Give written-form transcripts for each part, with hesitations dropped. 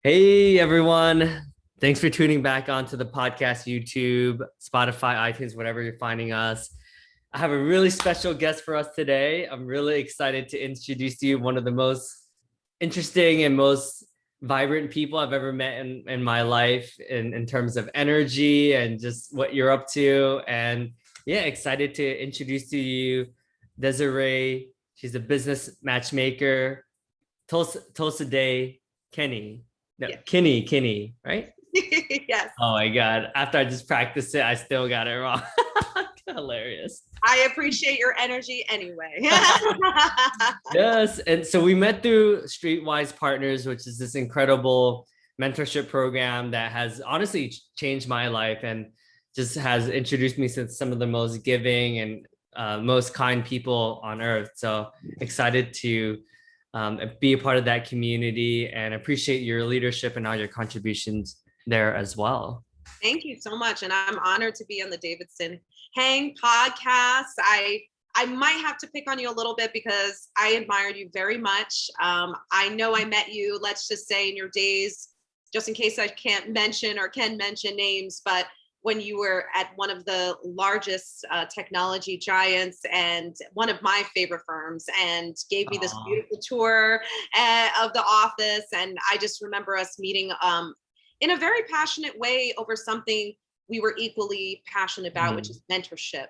Hey everyone. Thanks for tuning back onto the podcast, YouTube, Spotify, iTunes, whatever you're finding us. I have a really special guest for us today. I'm really excited to introduce to you one of the most interesting and most vibrant people I've ever met in my life in terms of energy and just what you're up to. And yeah, excited to introduce to you Desiree. She's a business matchmaker. Tulsa Day Kenny. No, Yeah. Kinney, right? Yes. Oh my God. After I just practiced it, I still got it wrong. Hilarious. I appreciate your energy anyway. Yes. And so we met through Streetwise Partners, which is this incredible mentorship program that has honestly changed my life and just has introduced me to some of the most giving and most kind people on earth. So excited to be a part of that community and appreciate your leadership and all your contributions there as well. Thank you so much. And I'm honored to be on the Davidson Hang podcast. I might have to pick on you a little bit because I admire you very much. I know I met you, let's just say in your days, just in case I can't mention or can mention names, but when you were at one of the largest technology giants and one of my favorite firms and gave me this beautiful tour of the office. And I just remember us meeting in a very passionate way over something we were equally passionate about, which is mentorship,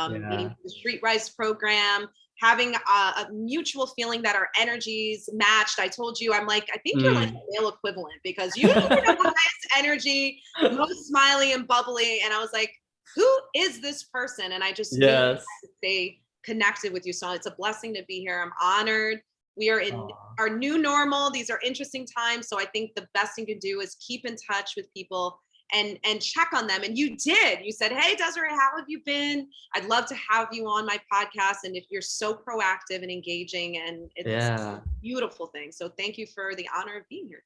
meeting the Streetwise program, having a mutual feeling that our energies matched. I told you, I'm like, I think you're like a male equivalent because you have the highest energy, most smiley and bubbly. And I was like, who is this person? And I just knew I had to stay connected with you. So it's a blessing to be here. I'm honored. We are in our new normal. These are interesting times. So I think the best thing to do is keep in touch with people and check on them. And you did. You said, hey, Desiree, how have you been? I'd love to have you on my podcast. And if you're so proactive and engaging, and it's a beautiful thing. So thank you for the honor of being here.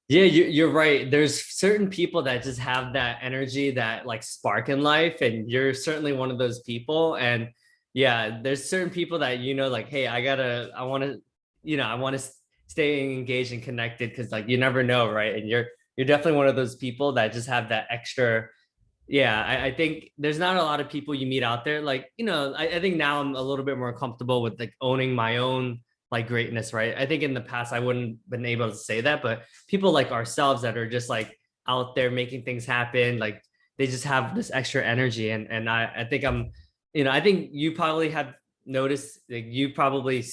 Yeah, you're right. There's certain people that just have that energy, that like spark in life. And you're certainly one of those people. And yeah, there's certain people that, like, hey, I want to stay engaged and connected because like you never know, right? And you're definitely one of those people that just have that extra. Yeah, I think there's not a lot of people you meet out there. Like, I think now I'm a little bit more comfortable with like owning my own like greatness, right? I think in the past I wouldn't been able to say that, but people like ourselves that are just like out there making things happen, like they just have this extra energy. And I think I think you probably have noticed, like you probably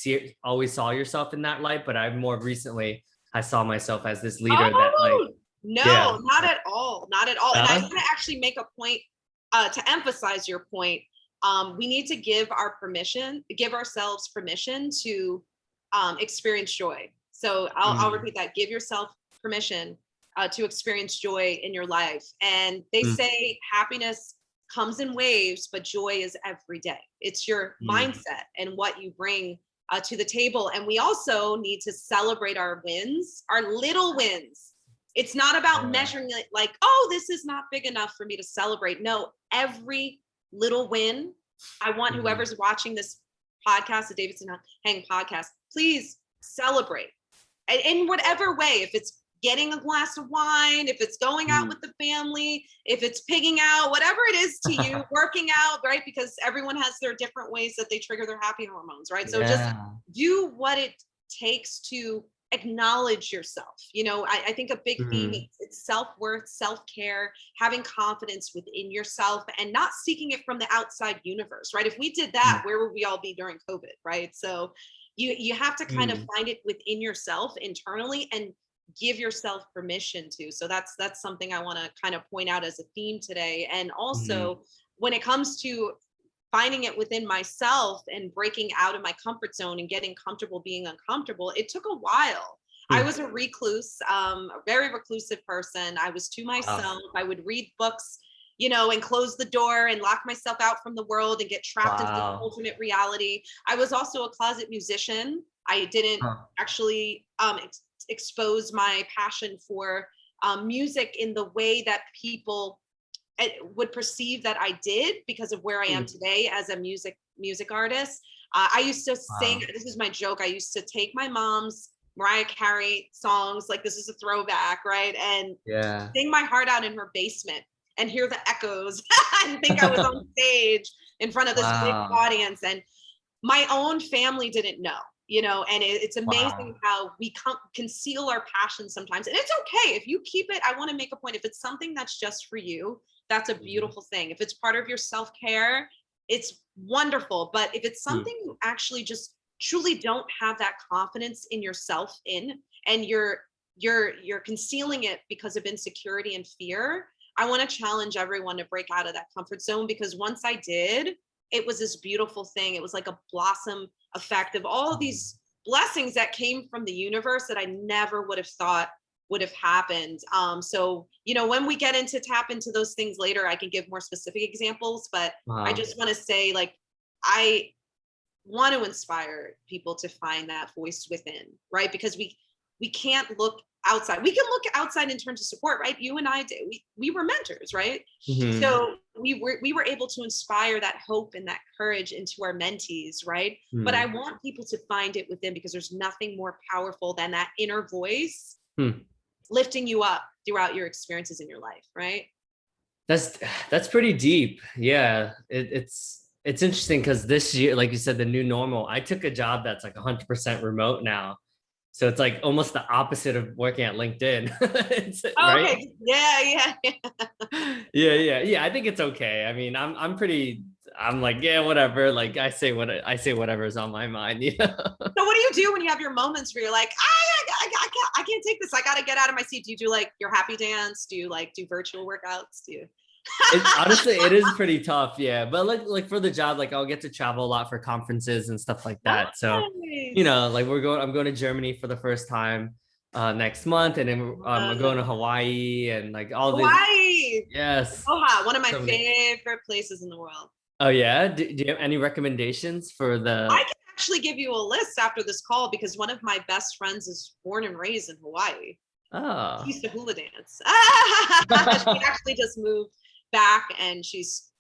always saw yourself in that light, but I more recently I saw myself as this leader that like. No, not at all. Not at all. And I want to actually make a point to emphasize your point. We need to give ourselves permission to experience joy. So I'll repeat that. Give yourself permission to experience joy in your life. And they say happiness comes in waves, but joy is every day. It's your mindset and what you bring to the table. And we also need to celebrate our wins, our little wins. It's not about measuring it like, oh, this is not big enough for me to celebrate. No, every little win. I want whoever's watching this podcast, the Davidson Hang podcast, please celebrate in whatever way. If it's getting a glass of wine, if it's going out with the family, if it's pigging out, whatever it is to you, working out, right? Because everyone has their different ways that they trigger their happy hormones, right? So just do what it takes to acknowledge yourself. I think a big theme is self-worth, self-care, having confidence within yourself and not seeking it from the outside universe, right? If we did that, where would we all be during COVID, right? So you have to kind of find it within yourself internally and give yourself permission to. So that's something I want to kind of point out as a theme today. And also when it comes to finding it within myself and breaking out of my comfort zone and getting comfortable being uncomfortable, it took a while. I was a recluse, a very reclusive person. I was to myself. I would read books, and close the door and lock myself out from the world and get trapped into the alternate reality. I was also a closet musician. I didn't actually expose my passion for music in the way that people would perceive that I did because of where I am today as a music artist. I used to sing, this is my joke, I used to take my mom's Mariah Carey songs, like this is a throwback, right? And Yeah. sing my heart out in her basement and hear the echoes and think I was on stage in front of this big Wow. audience. And my own family didn't know, you know, and it's amazing Wow. how we conceal our passions sometimes. And it's okay if you keep it. I want to make a point. If it's something that's just for you, that's a beautiful thing. If it's part of your self-care, it's wonderful. But if it's something you actually just truly don't have that confidence in yourself in, and you're concealing it because of insecurity and fear, I want to challenge everyone to break out of that comfort zone, because once I did, it was this beautiful thing. It was like a blossom effect of all of these blessings that came from the universe that I never would have thought would have happened. So, you know, when we get into tap into those things later, I can give more specific examples, but I Wow. just want to say, like, I want to inspire people to find that voice within, right? Because we can't look outside. We can look outside in terms of support, right? You and I did. We were mentors, right? Mhm. So we were able to inspire that hope and that courage into our mentees, right? But I Hmm. want people to find it within, because there's nothing more powerful than that inner voice Hmm. lifting you up throughout your experiences in your life, right? That's that's pretty deep. Yeah, it's interesting because this year, like you said, the new normal. I took a job that's like 100% remote now, so it's like almost the opposite of working at LinkedIn. Oh, Right? okay. Yeah. Yeah. I think it's okay. I mean, I'm pretty. I'm like, yeah, whatever. Like I say whatever is on my mind. You know? So what do you do when you have your moments where you're like, I can't take this. I got to get out of my seat. Do you do like your happy dance? Do you like do virtual workouts? Do you? Honestly, it is pretty tough, yeah. But like for the job, like I'll get to travel a lot for conferences and stuff like that. So, you Nice. know, like I'm going to Germany for the first time next month, and then I'm going to Hawaii and like all these. Hawaii. Yes. Aloha, one of my So many. favorite places in the world. Oh yeah. Do you have any recommendations for I the? can actually give you a list after this call, because one of my best friends is born and raised in Hawaii. She Oh. used to hula dance. She actually just moved back, and she's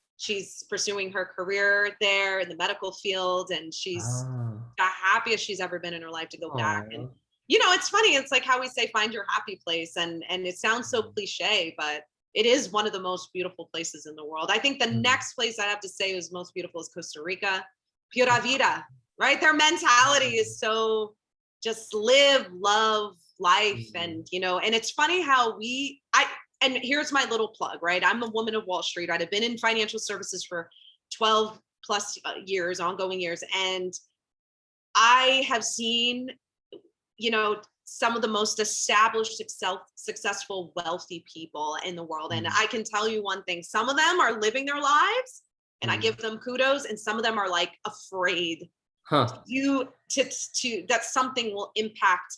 pursuing her career there in the medical field, and she's Oh. the happiest she's ever been in her life to go back. And Oh. you know, it's funny. It's like how we say find your happy place, and it sounds so cliche, but it is one of the most beautiful places in the world. I think the next place I have to say is most beautiful is Costa Rica. Pura vida, right? Their mentality is so just live, love life. And you know, and it's funny how and here's my little plug, right? I'm a woman of Wall Street, right? I've been in financial services for 12 plus years, ongoing years, and I have seen, you know, some of the most established, successful, wealthy people in the world. And I can tell you one thing: some of them are living their lives, and I give them kudos, and some of them are like afraid Huh. to that something will impact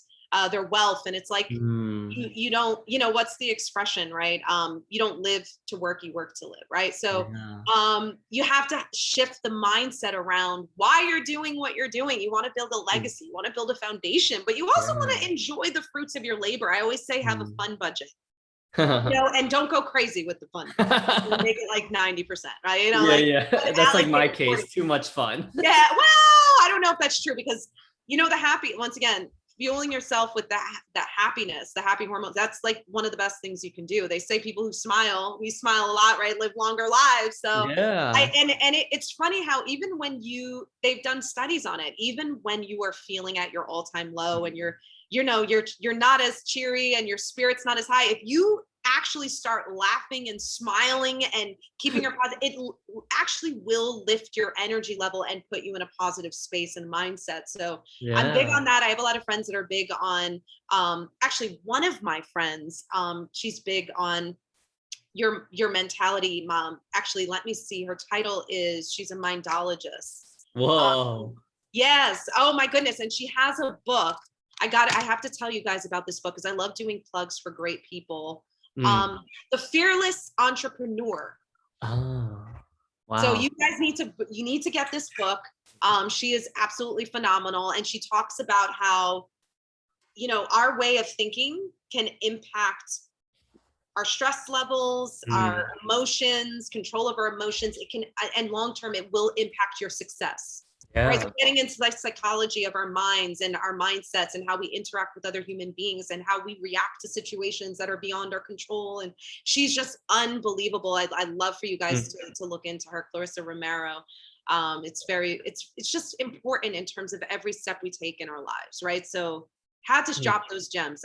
their wealth. And it's like, Hmm. you don't, you know, what's the expression, right? You don't live to work, you work to live, right? So Yeah. you have to shift the mindset around why you're doing what you're doing. You want to build a Hmm. legacy, you want to build a foundation, but you also want Yeah. to enjoy the fruits of your labor. I always say have a Hmm. fun budget, you know, and don't go crazy with the fun budget. Make it like 90%, right? You know, Yeah, like, yeah. but That's like allocate my 40. case. Too much fun. Yeah, well, I don't know if that's true, because you know, the happy, once again, fueling yourself with that happiness, the happy hormones, that's like one of the best things you can do. They say people who smile, we smile a lot, right, live longer lives. So Yeah. it's funny how even when they've done studies on it, even when you are feeling at your all-time low, and you're, you know, you're not as cheery and your spirit's not as high, if you actually start laughing and smiling and keeping your positive, it actually will lift your energy level and put you in a positive space and mindset. So I'm big Yeah. on that. I have a lot of friends that are big on, actually one of my friends, she's big on your mentality. Mom, actually, let me see. Her title is, she's a mindologist. Whoa. Yes. Oh my goodness. And she has a book. I have to tell you guys about this book, because I love doing plugs for great people. Mm. The Fearless Entrepreneur. Oh, So wow. you need to get this book. She is absolutely phenomenal, and she talks about how, you know, our way of thinking can impact our stress levels, Mm. our emotions, control of our emotions. It can, and long term, it will impact your success. right? So Yeah. getting into like psychology of our minds and our mindsets and how we interact with other human beings and how we react to situations that are beyond our control. And she's just unbelievable. I'd love for you guys to look into her, Clarissa Romero. It's just important in terms of every step we take in our lives, right? So had to drop those gems.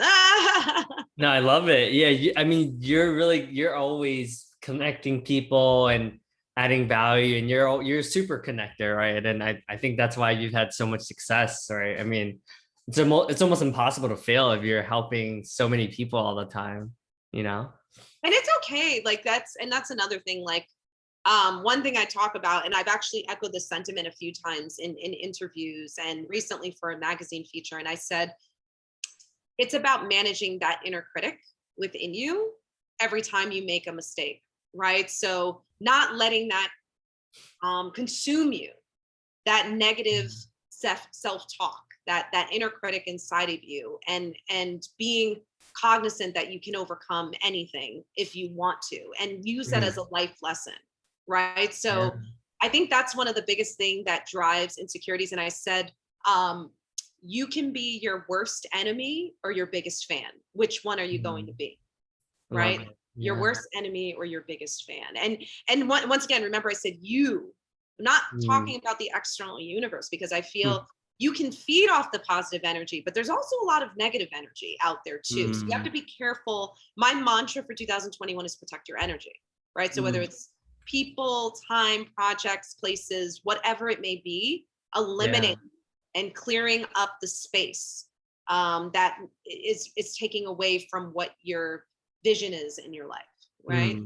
No, I love it. Yeah, I mean, you're always connecting people and adding value, and you're a super connector, right? And I think that's why you've had so much success, right? I mean, it's almost impossible to fail if you're helping so many people all the time, you know? And it's okay. Like that's another thing. Like one thing I talk about, and I've actually echoed this sentiment a few times in interviews and recently for a magazine feature. And I said, it's about managing that inner critic within you every time you make a mistake, right? So not letting that consume you, that negative self-talk, that inner critic inside of you, and being cognizant that you can overcome anything if you want to, and use that as a life lesson, right? So I think that's one of the biggest thing that drives insecurities. And I said, you can be your worst enemy or your biggest fan. Which one are you going to be? Right? Your worst enemy or your biggest fan. And once again, remember I said you, I'm not talking about the external universe, because I feel you can feed off the positive energy, but there's also a lot of negative energy out there too. So you have to be careful. My mantra for 2021 is protect your energy, right? So whether it's people, time, projects, places, whatever it may be, eliminate and clearing up the space that is taking away from what your vision is in your life, right?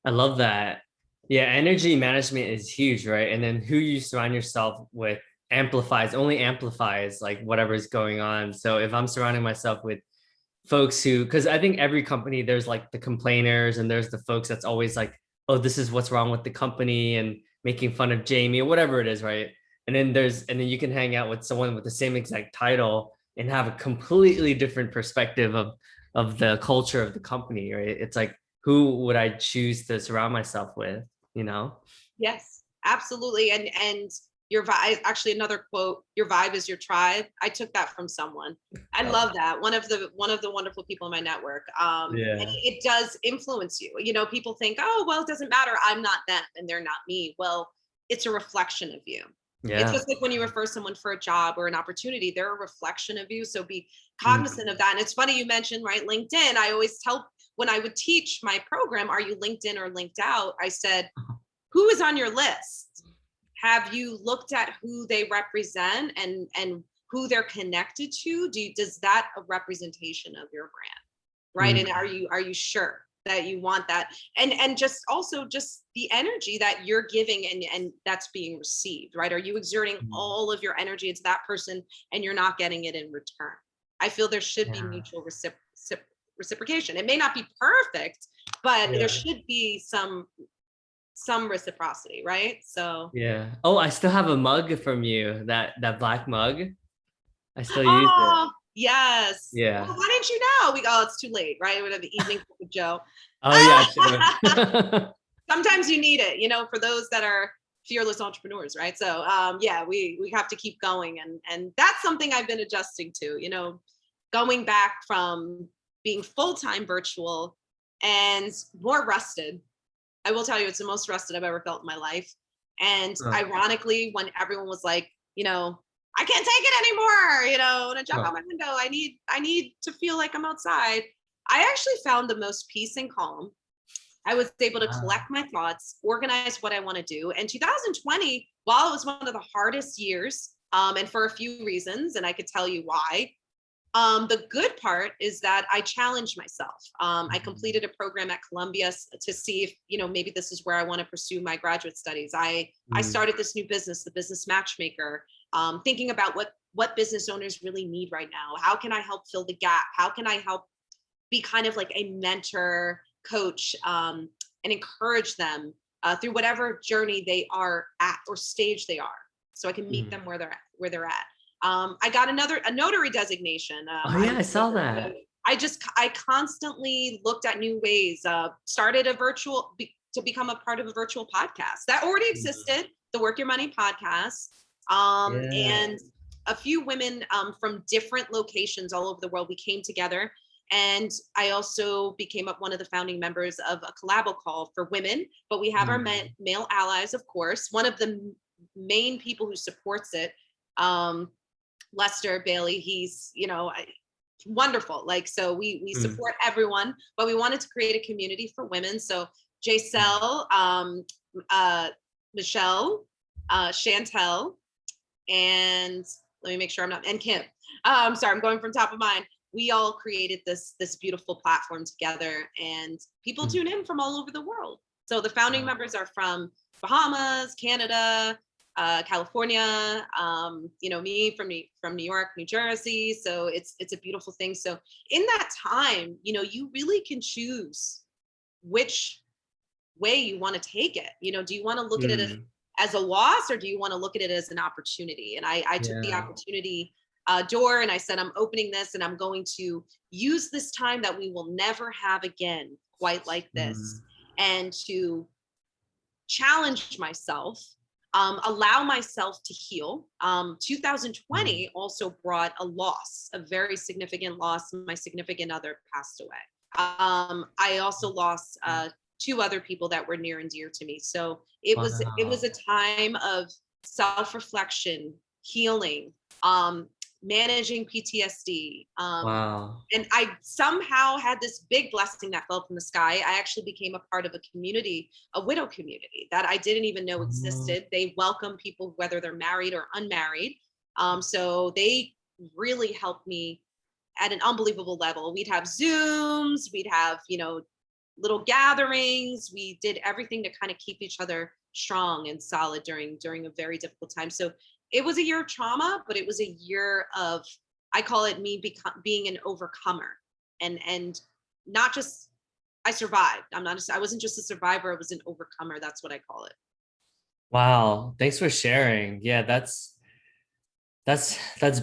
I love that. Yeah, energy management is huge, right? And then who you surround yourself with only amplifies like whatever's going on. So if I'm surrounding myself with folks because I think every company, there's like the complainers and there's the folks that's always like, oh, this is what's wrong with the company and making fun of Jamie or whatever it is, right? And then you can hang out with someone with the same exact title and have a completely different perspective of the culture of the company, right? It's like, who would I choose to surround myself with, you know? Yes, absolutely. And your vibe, actually another quote, your vibe is your tribe. I took that from someone. I love that. One of the wonderful people in my network. It does influence you. You know, people think, oh, well, it doesn't matter. I'm not them and they're not me. Well, it's a reflection of you. It's just like when you refer someone for a job or an opportunity, they're a reflection of you. So be cognizant of that. And it's funny you mentioned, right, LinkedIn. I always tell, when I would teach my program, are you LinkedIn or linked out? I said, who is on your list? Have you looked at who they represent and who they're connected to? Does that a representation of your brand, right? And are you sure that you want that? And just also just the energy that you're giving and that's being received, right? Are you exerting all of your energy into that person and you're not getting it in return? I feel there should be mutual reciprocation. It may not be perfect, but there should be some reciprocity, right? So Oh, I still have a mug from you, that black mug. I still use it. Yes. Well, why didn't you know? It's too late, right? We have the evening with Joe. Oh yeah, I should. Sometimes you need it, you know, for those that are fearless entrepreneurs, right? So we have to keep going, and that's something I've been adjusting to, you know, going back from being full-time virtual and more rested. I will tell you, it's the most rested I've ever felt in my life. And ironically, when everyone was like, you know, I can't take it anymore, you know, when I jump out my window, I need to feel like I'm outside. I actually found the most peace and calm. I was able to collect my thoughts, organize what I want to do. And 2020, while it was one of the hardest years, and for a few reasons, and I could tell you why, the good part is that I challenged myself. I completed a program at Columbia to see if, you know, maybe this is where I want to pursue my graduate studies. I started this new business, the Business Matchmaker, thinking about what business owners really need right now. How can I help fill the gap? How can I help be kind of like a mentor, coach, and encourage them through whatever journey they are at or stage they are, so I can meet them where they're at. I got a notary designation. I saw that. I constantly looked at new ways, started to become a part of a virtual podcast that already existed, the Work Your Money podcast. Yeah. And a few women from different locations all over the world, we came together. And I also became one of the founding members of a collabo call for women, but we have our male allies, of course. One of the main people who supports it, Lester Bailey, he's, wonderful. Like, so we support everyone, but we wanted to create a community for women. So Jacelle, Michelle, Chantel, and let me make sure and Kim. Sorry, I'm going from top of mind. We all created this beautiful platform together, and people tune in from all over the world. So the founding members are from Bahamas, Canada, California, me from New York, New Jersey. So it's a beautiful thing. So in that time, you really can choose which way you want to take it. Do you want to look at it as a loss, or do you want to look at it as an opportunity? And I took the opportunity door, and I said, I'm opening this, and I'm going to use this time that we will never have again quite like this, and to challenge myself, allow myself to heal. 2020 also brought a loss, a very significant loss. My significant other passed away. I also lost 2 other people that were near and dear to me. So it was a time of self-reflection, healing, managing PTSD. And I somehow had this big blessing that fell from the sky. I actually became a part of a community, a widow community that I didn't even know existed. They welcome people, whether they're married or unmarried. So they really helped me at an unbelievable level. We'd have Zooms, we'd have, little gatherings. We did everything to kind of keep each other strong and solid during a very difficult time. So it was a year of trauma, but it was a year of, I call it me being an overcomer, and not just, I survived. I wasn't just a survivor. I was an overcomer. That's what I call it. Wow. Thanks for sharing. Yeah, that's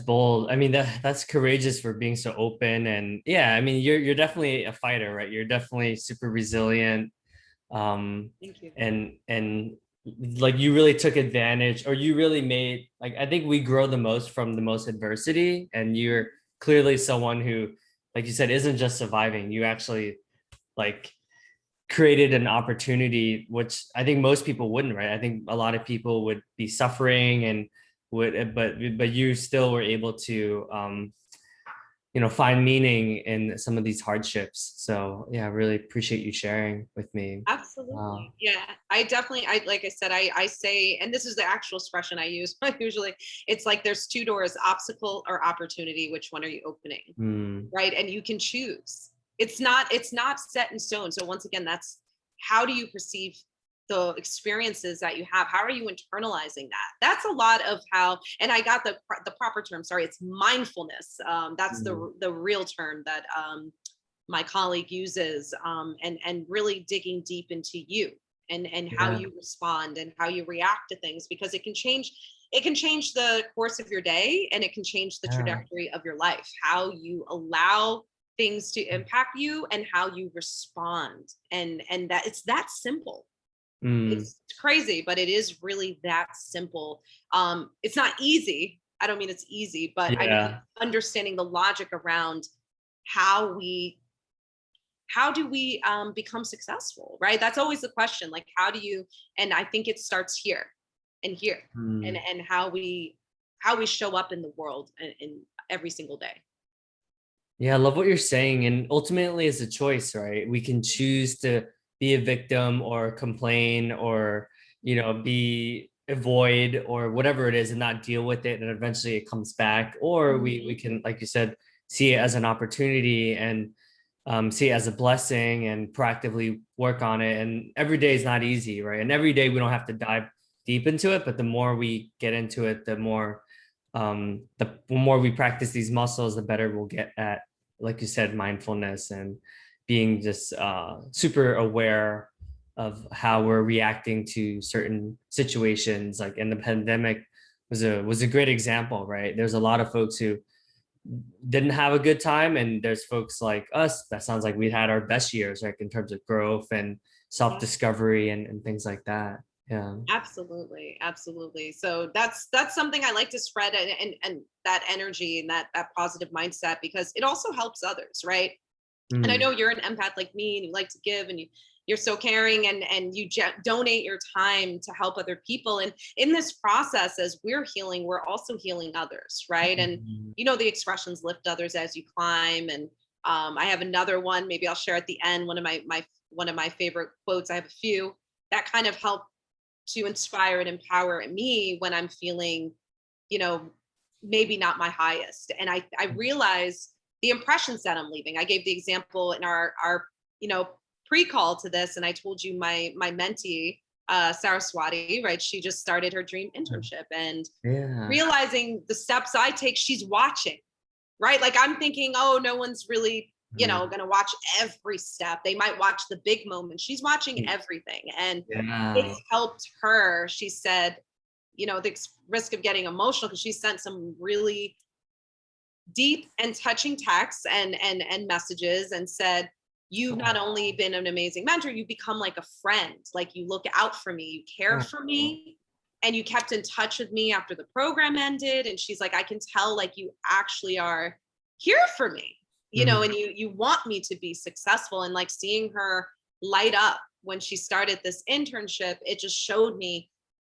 bold. I mean, that's courageous for being so open. And yeah, I mean, you're definitely a fighter, right? You're definitely super resilient. Thank you. And like, you really took advantage, or you really made, like, I think we grow the most from the most adversity, and you're clearly someone who, like you said, isn't just surviving. You actually like created an opportunity, which I think most people wouldn't, right? I think a lot of people would be suffering and but you still were able to find meaning in some of these hardships. So yeah, I really appreciate you sharing with me. Absolutely. Yeah, like I said, I say, and this is the actual expression I use usually, it's like there's 2 doors, obstacle or opportunity. Which one are you opening? Right? And you can choose. It's not set in stone. So once again, that's, how do you perceive the experiences that you have? How are you internalizing that? That's a lot of how, and I got the proper term, sorry, it's mindfulness. That's the real term that my colleague uses, and really digging deep into you and how you respond and how you react to things, because it can change the course of your day, and it can change the trajectory of your life, how you allow things to impact you and how you respond. And that it's that simple. It's crazy, but it is really that simple. It's not easy. I don't mean it's easy, but I mean understanding the logic around how do we become successful, right? That's always the question. Like, how do you, and I think it starts here and here, and how we show up in the world in every single day. Yeah, I love what you're saying. And ultimately, it's a choice, right? We can choose to be a victim or complain or, avoid or whatever it is, and not deal with it. And eventually it comes back. Or we can, like you said, see it as an opportunity and see it as a blessing and proactively work on it. And every day is not easy, right? And every day we don't have to dive deep into it, but the more we get into it, the more we practice these muscles, the better we'll get at, like you said, mindfulness and being just super aware of how we're reacting to certain situations. Like in the pandemic was a great example, right? There's a lot of folks who didn't have a good time, and there's folks like us that sounds like we had our best years, like in terms of growth and self-discovery and things like that. Yeah. Absolutely, absolutely. So that's something I like to spread, and that energy and that positive mindset, because it also helps others, right? And I Mm. know you're an empath like me, and you like to give, and you're so caring, and you donate your time to help other people. And in this process, as we're healing, we're also healing others, right? And Mhm. you know the expressions, lift others as you climb. And I have another one, maybe I'll share at the end, one of my favorite quotes. I have a few that kind of help to inspire and empower me when I'm feeling, you know, maybe not my highest. And I realize the impressions that I'm leaving. I gave the example in our you know, pre-call to this, and I told you my mentee, Saraswati, right? She just started her dream internship, and Yeah. realizing the steps I take, she's watching, right? Like I'm thinking, oh, no one's really, Mm. going to watch every step. They might watch the big moments. She's watching everything. And Yeah. it's helped her. She said, the risk of getting emotional, because she sent some really deep and touching texts and messages, and said, you've not only been an amazing mentor, you've become like a friend. Like you look out for me, you care for Oh. me, and you kept in touch with me after the program ended. And she's like, I can tell like you actually are here for me, Mhm. and you want me to be successful. And like seeing her light up when she started this internship, it just showed me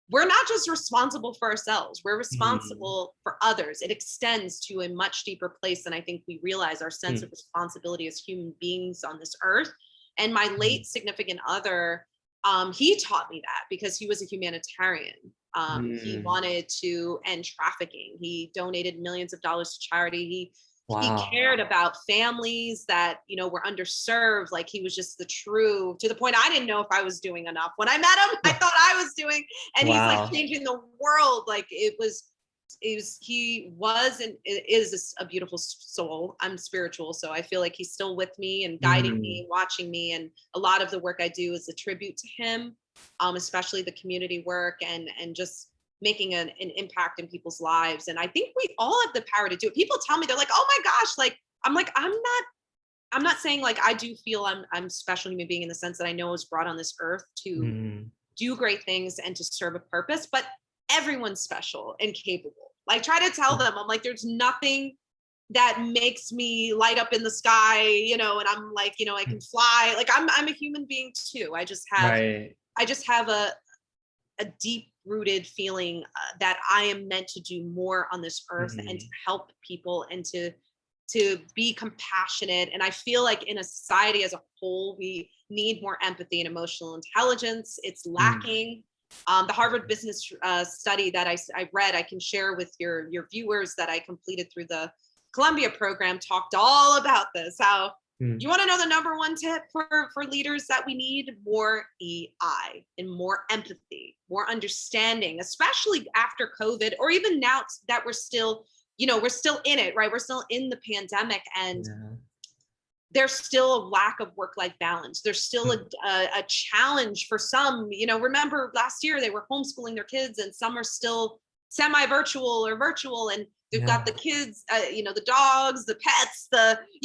we're not just responsible for ourselves, we're Mhm. responsible for others. It extends to a much deeper place than I think we realize, our sense of Mm. responsibility as human beings on this earth. And my Mhm. late significant other, he taught me that, because he was a humanitarian. He Mm. wanted to end trafficking. He donated millions of dollars to charity. He Wow. cared about families that were underserved. Like he was just the true, to the point I didn't know if I was doing enough. When I met him, I thought I was doing, and he's like Wow. changing the world. Like he was and is a beautiful soul. I'm spiritual, so I feel like he's still with me and guiding Mm. me, watching me. And a lot of the work I do is a tribute to him, especially the community work, and just making an impact in people's lives. And I think we all have the power to do it. People tell me, they're like, oh my gosh, like I'm like, I'm not saying like I do feel I'm a special human being in the sense that I know I was brought on this earth to Mm. do great things and to serve a purpose, but everyone's special and capable. Like try to tell them, I'm like, there's nothing that makes me light up in the sky, and I'm like, I can fly. Like I'm a human being too. Right. I just have a deep rooted feeling that I am meant to do more on this earth, and to Mhm. help people, and to be compassionate. And I feel like in a society as a whole, we need more empathy and emotional intelligence. It's Mm. lacking. The Harvard Business study that I read, I can share with your viewers, that I completed through the Columbia program, talked all about this. How Mm. you want to know the number one tip for leaders that we need? More EI and more empathy, more understanding, especially after COVID, or even now that we're still, we're still in it, right? We're still in the pandemic, and Yeah. there's still a lack of work-life balance. There's still Mm. a challenge for some. Remember last year they were homeschooling their kids, and some are still semi-virtual or virtual, and they've got the Yeah. kids, the dogs, the pets,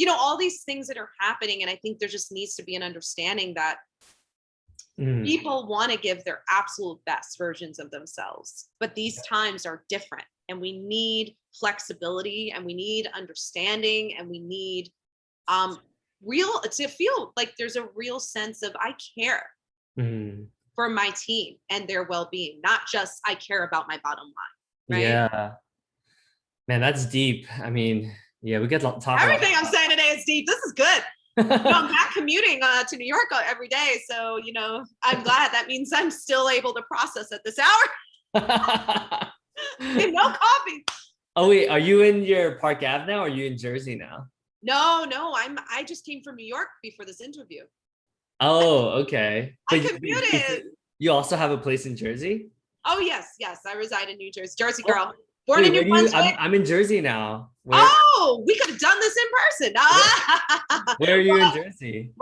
all these things that are happening. And I think there just needs to be an understanding that Mm. people want to give their absolute best versions of themselves, but these times are different, and we need flexibility, and we need understanding, and we need um real to feel like there's a real sense of I care Mm. for my team and their well-being, not just I care about my bottom line, right? Yeah. Man, that's deep. I mean, yeah, we could talk a lot Everything I'm saying today is deep. This is good. I'm about. back commuting to New York every day, so I'm glad. That means I'm still able to process at this hour. And no coffee. Oh wait, are you in your Park Ave now, or are you in Jersey now? No, I just came from New York before this interview. Oh, okay. I But commuted. you also have a place in Jersey? Oh yes, I reside in New Jersey. Jersey Oh, girl, born in wait, New where do you? Brunswick. I'm in Jersey now. Oh, we could have done this in person. Where, where are you in Well, Jersey?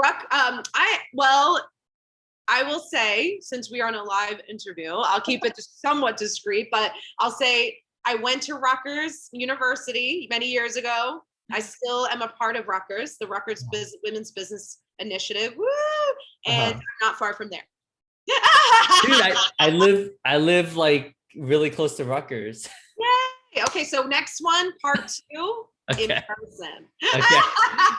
I will say, since we are on a live interview, I'll keep it somewhat discreet, but I'll say I went to Rutgers University many years ago. I still am a part of Rutgers, the Women's Business Initiative. Woo! And I'm Uh-huh. not far from there. Dude, I live like really close to Rutgers. Yay. Okay, so next one, part 2, in Okay. person. Okay.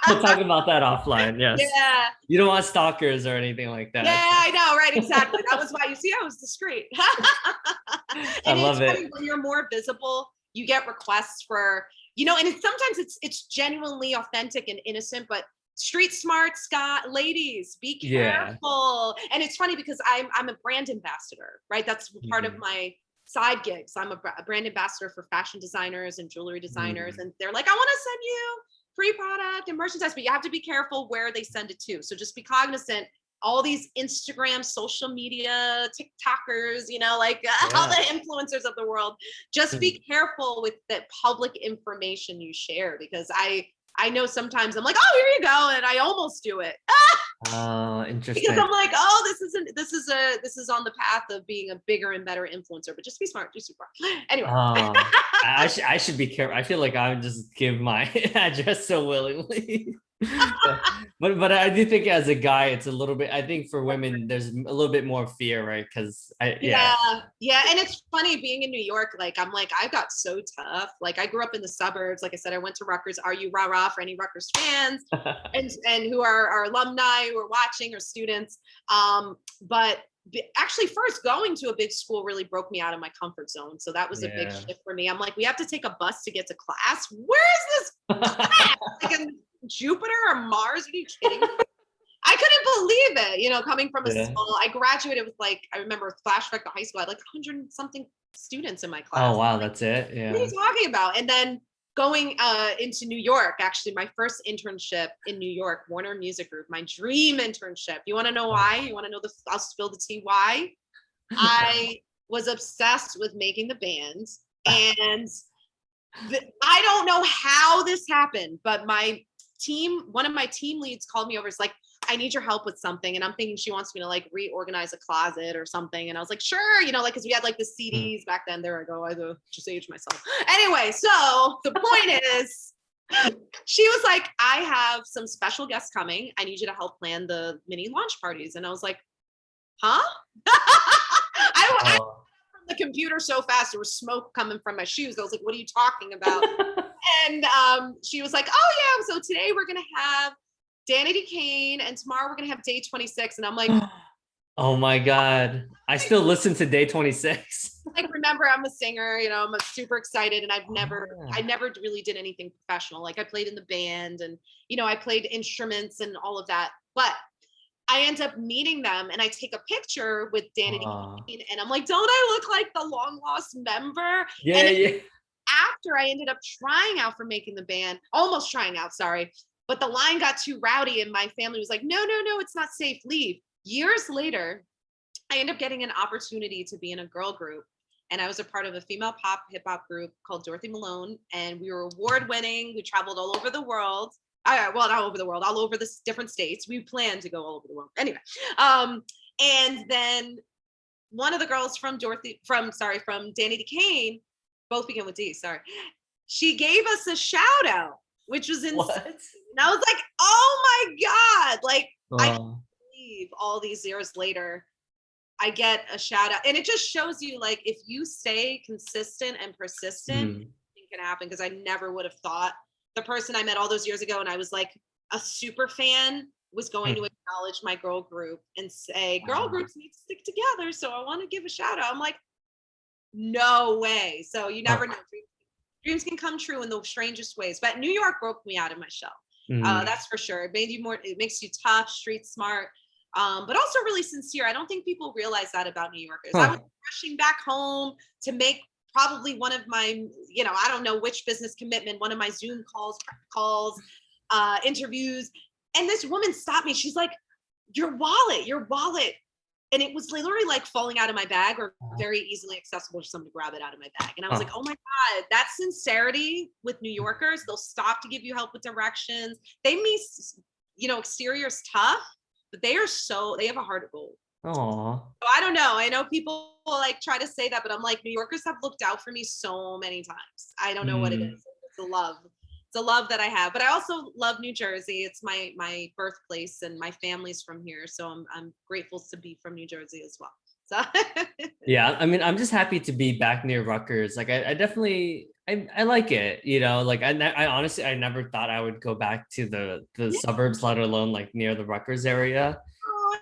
We'll talk about that offline. Yes. Yeah. You don't want stalkers or anything like Yeah, that. I know, right? Exactly. That was why, you see, I was discreet. I And it's love funny it. when you're more visible, you get requests for, and sometimes it's genuinely authentic and innocent, but street smart Scott ladies, be Yeah. careful. And it's funny because I'm a brand ambassador, right? That's part of Mhm. my side gigs. I'm a brand ambassador for fashion designers and jewelry designers, Mhm. and they're like, I want to send you free product and merchandise, but you have to be careful where they send it to. So just be cognizant. All these Instagram, social media, TikTokers, like all the Yeah. influencers of the world, just Mhm. be careful with the public information you share, because I know sometimes I'm like, oh, here you go, and I almost do it. Oh, Because interesting. I'm like, oh, this is on the path of being a bigger and better influencer, but just be smart, do super. Anyway. I should be careful. I feel like I would just give my address so willingly. but, but I do think as a guy, it's a little bit. I think for women, there's a little bit more fear, right? Because yeah. Yeah, yeah. And it's funny being in New York, like I'm like, I got so tough. Like I grew up in the suburbs. Like I said, I went to Rutgers. Are you rah rah for any Rutgers fans and who are our alumni who are watching or students? But actually first going to a big school really broke me out of my comfort zone. So that was a big Yeah. shift for me. I'm like, we have to take a bus to get to class. Where is this class? Like in Jupiter or Mars? Are you kidding me? I couldn't believe it, coming from a Yeah. small, I graduated with like, I remember flashback to high school, I had like 100 something students in my Oh class. wow, that's it. What are you Yeah. talking about? And then going into New York, actually, my first internship in New York, Warner Music Group, my dream internship. You want to know why? You want to know I'll spill the tea why? I was obsessed with making the bands. And I don't know how this happened, but one of my team leads called me over. It's like, I need your help with something. And I'm thinking she wants me to like reorganize a closet or something. And I was like, sure, like, cause we had like the Hmm. CDs back then. There I go. I just aged myself. Anyway, so the point is, she was like, I have some special guests coming. I need you to help plan the mini launch parties. And I was like, huh? I Oh. from the computer so fast, there was smoke coming from my shoes. I was like, what are you talking about? And she was like, oh yeah, so today we're gonna have Danny Kane, and tomorrow we're gonna have Day 26. And I'm like, Oh my God. I still listen to Day 26. remember, I'm a singer, I'm super excited, and Oh. I never really did anything professional. Like I played in the band, and I played instruments and all of that. But I end up meeting them, and I take a picture with Danny Oh. Kane, and I'm like, don't I look like the long lost member? Yeah, And yeah. after I ended up trying out for making the band, almost trying out, sorry, but the line got too rowdy and my family was like, no, no, no, it's not safe, leave. Years later, I ended up getting an opportunity to be in a girl group. And I was a part of a female pop hip hop group called Dorothy Malone. And we were award winning. We traveled all over the world. Well, not over the world, all over the different states. We planned to go all over the world. Anyway, and then one of the girls from Danny Kane, both begin with D, sorry. She gave us a shout out, which was insane. What? And I was like, oh my God. Like, I can't Oh. believe all these years later, I get a shout out. And it just shows you, like, if you stay consistent and persistent, Hmm. it can happen. Because I never would have thought the person I met all those years ago, and I was like a super fan, was going to acknowledge my girl group and say, girl groups need to stick together. So I want to give a shout out. I'm like, no way. So you never know. Dreams can come true in the strangest ways. But New York broke me out of my shell. That's for sure. It made you more, it makes you tough, street smart, but also really sincere. I don't think people realize that about New Yorkers. I was rushing back home to make probably one of my, I don't know which business commitment, one of my Zoom calls, interviews. And this woman stopped me. She's like, your wallet. And it was literally like falling out of my bag, or very easily accessible for someone to grab it out of my bag. And I was like, oh my God, that sincerity with New Yorkers. They'll stop to give you help with directions. They may, exterior's tough, but they have a heart of gold. Oh. So I don't know. I know people like try to say that, but I'm like, New Yorkers have looked out for me so many times. I don't know what it is. It's the love. It's a love that I have, but I also love New Jersey. It's my birthplace, and my family's from here, so I'm grateful to be from New Jersey as well. So Yeah, I mean, I'm just happy to be back near Rutgers. Like, I definitely, I like it. You know, like I honestly, I never thought I would go back to the yeah, suburbs, let alone like near the Rutgers area.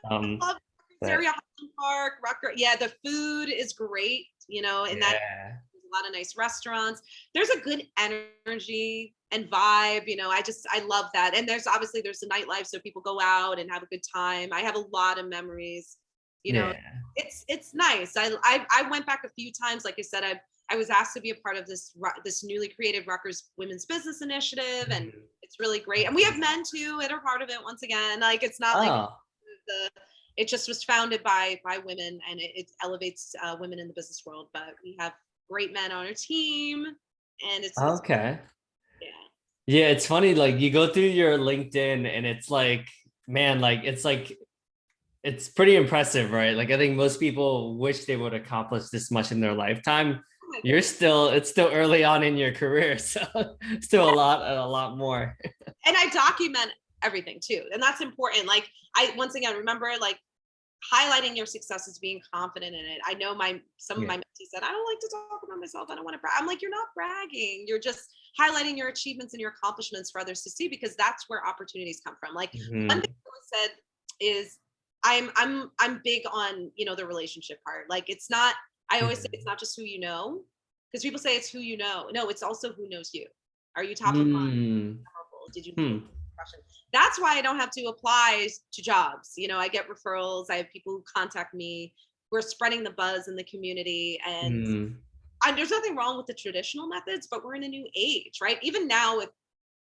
I love Rutgers But area, Highland Park, Rutgers. Yeah, the food is great, and that yeah, there's a lot of nice restaurants. There's a good energy and vibe. I love that. And there's the nightlife, so people go out and have a good time. I have a lot of memories. You know, yeah. it's nice. I went back a few times. Like I said, I was asked to be a part of this newly created Rutgers Women's Business Initiative, and Mhm. it's really great. And we have men too that are part of it. Once again, like it's not like Oh, the it just was founded by women, and it elevates women in the business world. But we have great men on our team, and it's okay. yeah. Yeah, it's funny. Like you go through your LinkedIn, and it's like, man, like it's pretty impressive, right? Like I think most people wish they would accomplish this much in their lifetime. Oh my It's still early on in your career, so still a lot more. And I document everything too, and that's important. Like I once again remember like highlighting your successes, being confident in it. I know some of Yeah. my mentees said, I don't like to talk about myself. I don't want to brag. I'm like, you're not bragging. You're just highlighting your achievements and your accomplishments for others to see, because that's where opportunities come from. Like one thing Mhm. I always said is I'm big on, the relationship part. Like it's not, I always say it's Mhm. not just who you know, because people say it's who you know. No, it's also who knows you. Are you top of mind? Mm. Did you leave a Hmm. impression? That's why I don't have to apply to jobs. I get referrals. I have people who contact me. We're spreading the buzz in the community, and Mm. there's nothing wrong with the traditional methods, but we're in a new age, right? Even now with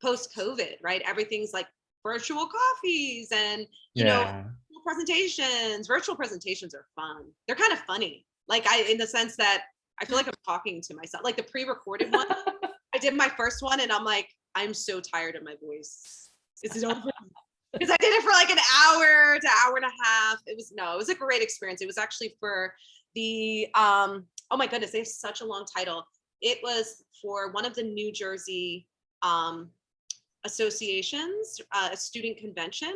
post COVID, right? Everything's like virtual coffees and Yeah. presentations. Virtual presentations are fun. They're kind of funny, like in the sense that I feel like I'm talking to myself. Like the pre-recorded one, I did my first one, and I'm like, I'm so tired of my voice. Is it over? Because I did it for like an hour to hour and a half. It was a great experience. It was actually for the oh my goodness, they have such a long title. It was for one of the New Jersey um associations, a student convention.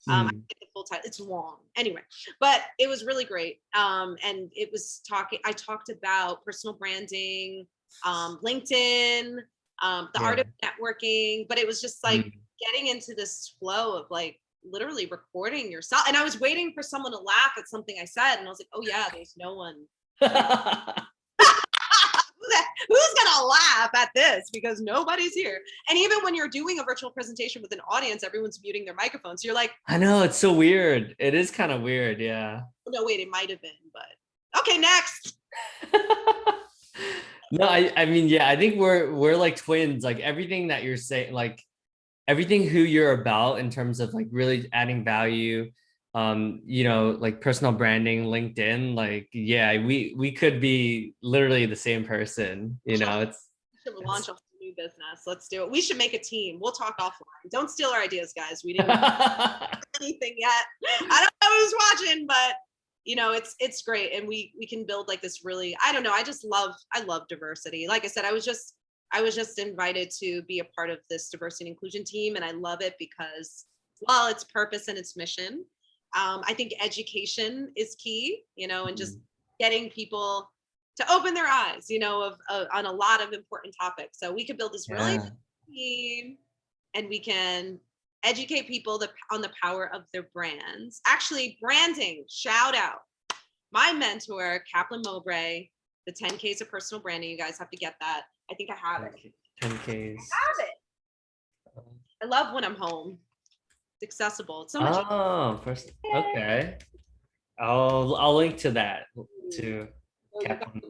I Mm. get the full title. It's long anyway, but it was really great. And it was I talked about personal branding, LinkedIn, the art Yeah. of networking, but it was just like Mm. getting into this flow of like literally recording yourself. And I was waiting for someone to laugh at something I said, and I was like, oh yeah, there's no one. Who's gonna laugh at this, because nobody's here. And even when you're doing a virtual presentation with an audience, everyone's muting their microphones. You're like, I know, it's so weird. It is kind of weird, yeah. oh, no, wait, it might have been, but okay, next. No, I mean, yeah, I think we're like twins. Like everything that you're saying, like everything who you're about in terms of like really adding value, like personal branding, LinkedIn, like yeah, we could be literally the same person, it's We should it's launch a new business. Let's do it. We should make a team. We'll talk offline. Don't steal our ideas, guys. We didn't anything yet. I don't know who's watching, but it's great, and we can build like this really. I don't know. I love diversity. Like I said, I was just invited to be a part of this diversity and inclusion team, and I love it because, well, its purpose and its mission. I think education is key, and just Mhm. getting people to open their eyes, on a lot of important topics. So we could build this really Yeah. nice team, and we can educate people on the power of their brands. Actually, branding, shout out. My mentor, Kaplan Mowbray, the 10Ks of personal branding. You guys have to get that. I think I have it. 10Ks. I have it. I love when I'm home. It's accessible. It's so much Oh, first, easier. okay. I'll link to that to So you guys, Kaplan.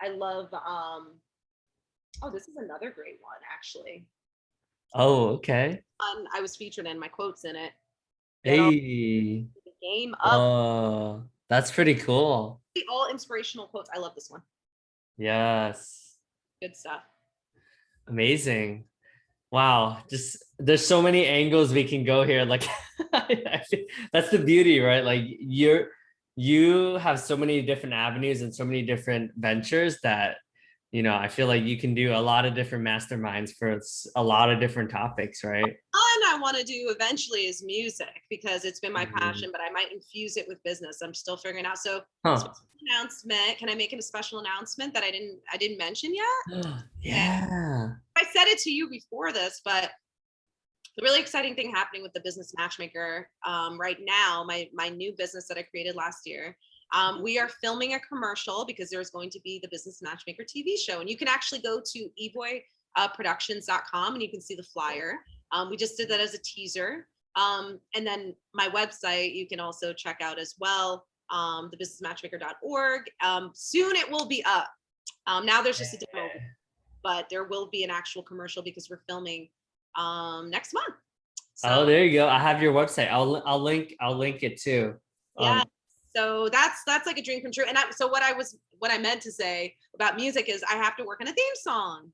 I love oh, this is another great one, actually. Oh, okay. I was featured in my quotes in it. Get all Hey. the game of Oh, that's pretty cool. all inspirational quotes. I love this one. Yes. Good stuff. Amazing. Wow. Just there's so many angles we can go here. Like that's the beauty, right? Like you have so many different avenues and so many different ventures that I feel like you can do a lot of different masterminds for a lot of different topics, right? One I want to do eventually is music because it's been my Mhm. passion, but I might infuse it with business. I'm still figuring out. So Huh. special announcement. Can I make it a special announcement that I didn't mention yet? And Yeah. I said it to you before this, but the really exciting thing happening with the business matchmaker right now, my new business that I created last year, we are filming a commercial because there's going to be the business matchmaker TV show, and you can actually go to evoyproductions.com and you can see the flyer. We just did that as a teaser, and then my website you can also check out as well, thebusinessmatchmaker.org. Soon it will be up. Now there's just a demo, but there will be an actual commercial because we're filming next month. Oh, So there you go. I have your website. I'll link it too. yeah, so that's like a dream come true. And so what I meant to say about music is I have to work on a theme song.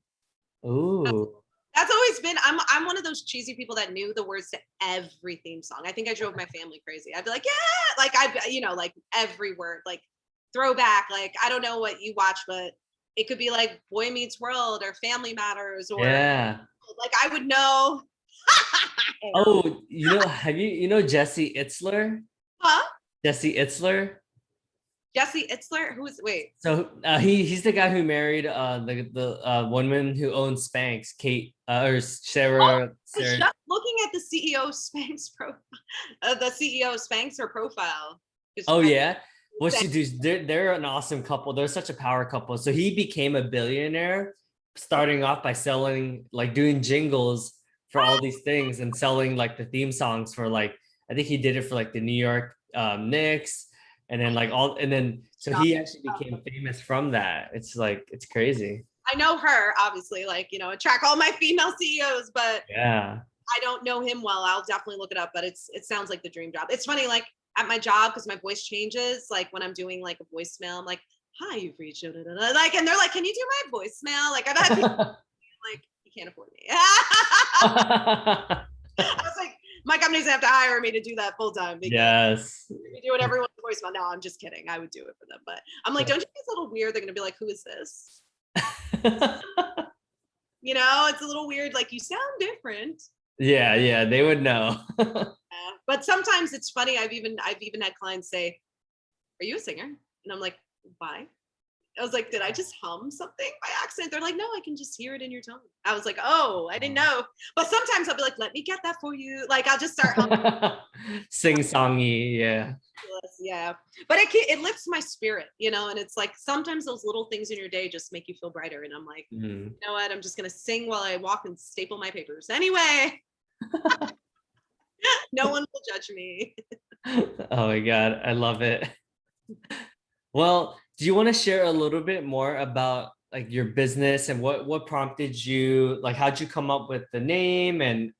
Ooh. That's always been, I'm one of those cheesy people that knew the words to every theme song. I think I drove my family crazy. I'd be like, yeah, like like every word, like throwback, like I don't know what you watch, but it could be like Boy Meets World or Family Matters, or Yeah. like I would know. Oh, have Jesse Itzler? Huh? Jesse Itzler? Jesse Itzler? Who's wait? So he's the guy who married the woman who owns Spanx, Kate or Oh, Sarah I was Sarah. just looking at the CEO of Spanx the CEO of Spanx, her profile. Oh yeah. What Saying, she do? They're an awesome couple. They're such a power couple. So he became a billionaire, starting off by selling like doing jingles for all these things and selling like the theme songs for like I think he did it for like the New York Knicks and then like all and then so he actually became famous from that. It's like it's crazy. I know her, obviously, like, attract all my female CEOs, but Yeah. I don't know him well. I'll definitely look it up, but it sounds like the dream job. It's funny, like at my job, because my voice changes, like when I'm doing like a voicemail, I'm like, hi, you've reached, like, and they're like, can you do my voicemail? Like I've had people like, you can't afford me. I was like, my company's gonna have to hire me to do that full time because Yes. we do it everyone's voicemail. No, I'm just kidding. I would do it for them, but I'm like, don't you think it's a little weird? They're gonna be like, who is this? It's a little weird. Like, you sound different. Yeah, they would know. But sometimes it's funny. I've even had clients say, "Are you a singer?" And I'm like, "Why?" I was like, "Did I just hum something by accident?" They're like, "No, I can just hear it in your tone." I was like, "Oh, I didn't know." But sometimes I'll be like, "Let me get that for you." Like I'll just start humming. Sing songy, yeah. Yeah, but it lifts my spirit, and it's like sometimes those little things in your day just make you feel brighter. And I'm like, Mm. you know what? I'm just gonna sing while I walk and staple my papers. Anyway, no one will judge me. Oh my God, I love it. Well, do you want to share a little bit more about like your business and what prompted you, like how'd you come up with the name and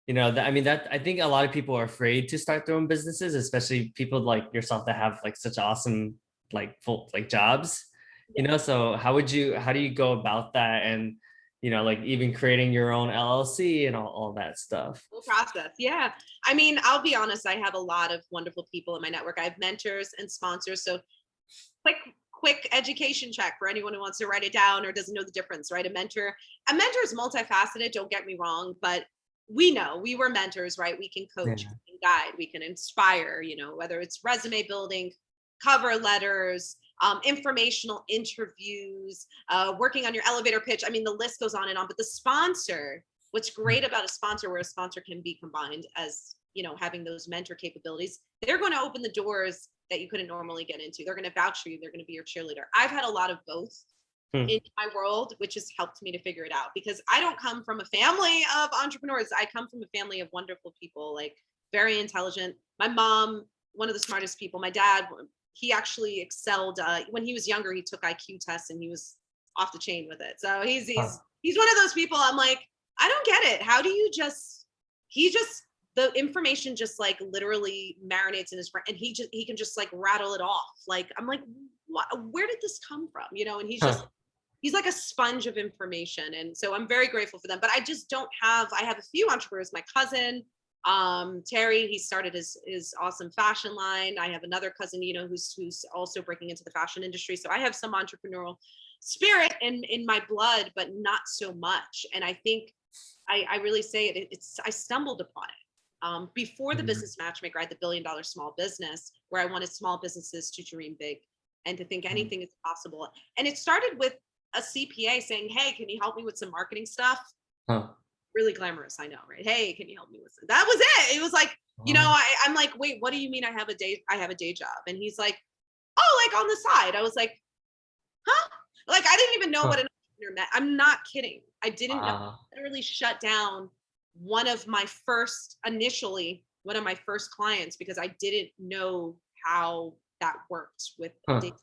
that I mean that I think a lot of people are afraid to start their own businesses, especially people like yourself that have like such awesome like full like jobs, so how do you go about that and like even creating your own LLC and all that stuff? Whole process. Yeah. I mean, I'll be honest, I have a lot of wonderful people in my network. I have mentors and sponsors. So quick education check for anyone who wants to write it down or doesn't know the difference, right? A mentor is multifaceted, don't get me wrong, but we were mentors, right? We can coach, Yeah. we can guide, we can inspire, whether it's resume building, cover letters, informational interviews, working on your elevator pitch. I mean, the list goes on and on. But the sponsor, what's great about a sponsor, where a sponsor can be combined as, having those mentor capabilities, they're going to open the doors that you couldn't normally get into. They're going to vouch for you. They're going to be your cheerleader. I've had a lot of both in my world, which has helped me to figure it out because I don't come from a family of entrepreneurs. I come from a family of wonderful people, like very intelligent. My mom, one of the smartest people. My dad, he actually excelled when he was younger. He took IQ tests and he was off the chain with it. So he's one of those people. I'm like, I don't get it. How do you the information just like literally marinates in his brain and he can just like rattle it off. Like, I'm like, where did this come from? And he's like a sponge of information. And so I'm very grateful for them, but I just I have a few entrepreneurs. My cousin, Terry, he started his awesome fashion line. I have another cousin, who's also breaking into the fashion industry. So I have some entrepreneurial spirit in my blood, but not so much. And I think I really say I stumbled upon it. Before the business matchmaker, I had the $1 billion small business where I wanted small businesses to dream big and to think anything is possible. And it started with a CPA saying, hey, can you help me with some marketing stuff? Huh. Really glamorous, I know, right? Hey, can you help me with it? That was it. It was like, I'm like, wait, what do you mean I have a day job? And he's like, oh, like on the side. I was like, huh? Like, I didn't even know what an entrepreneur meant. I'm not kidding. I didn't know. I literally shut down one of my first clients because I didn't know how that worked with data.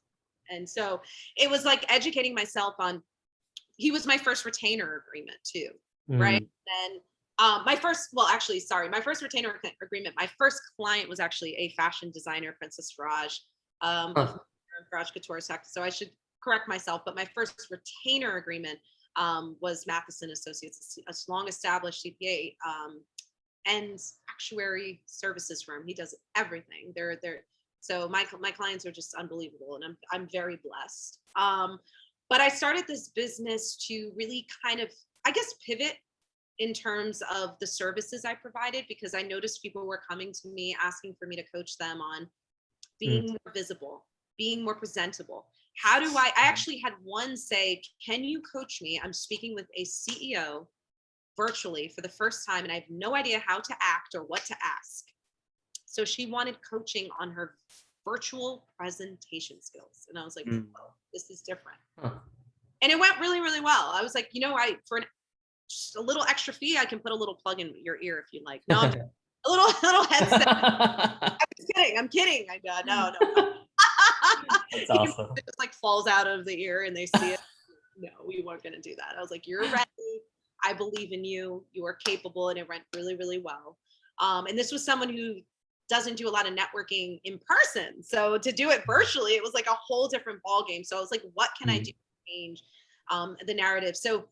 And so it was like educating myself on, he was my first retainer agreement too, right? And my first retainer agreement, my first client was actually a fashion designer, Princess Raj, Raj Couture. So I should correct myself, but my first retainer agreement was Matheson Associates, a long established CPA and actuary services firm. He does everything. So my clients are just unbelievable, and I'm very blessed. But I started this business to really kind of, I guess, pivot in terms of the services I provided, because I noticed people were coming to me asking for me to coach them on being more visible, being more presentable. How do I actually had one say, can you coach me? I'm speaking with a CEO virtually for the first time, and I have no idea how to act or what to ask. So she wanted coaching on her virtual presentation skills. And I was like, oh, this is different. And it went really, really well. I was like, for just a little extra fee, I can put a little plug in your ear if you like. No, a little headset. I'm kidding. I go, no. That's awesome. It just like falls out of the ear and they see it. No, we weren't going to do that. I was like, you're ready. I believe in you. You are capable. And it went really, really well. And this was someone who doesn't do a lot of networking in person. So to do it virtually, it was like a whole different ballgame. So I was like, what can I do to change the narrative? So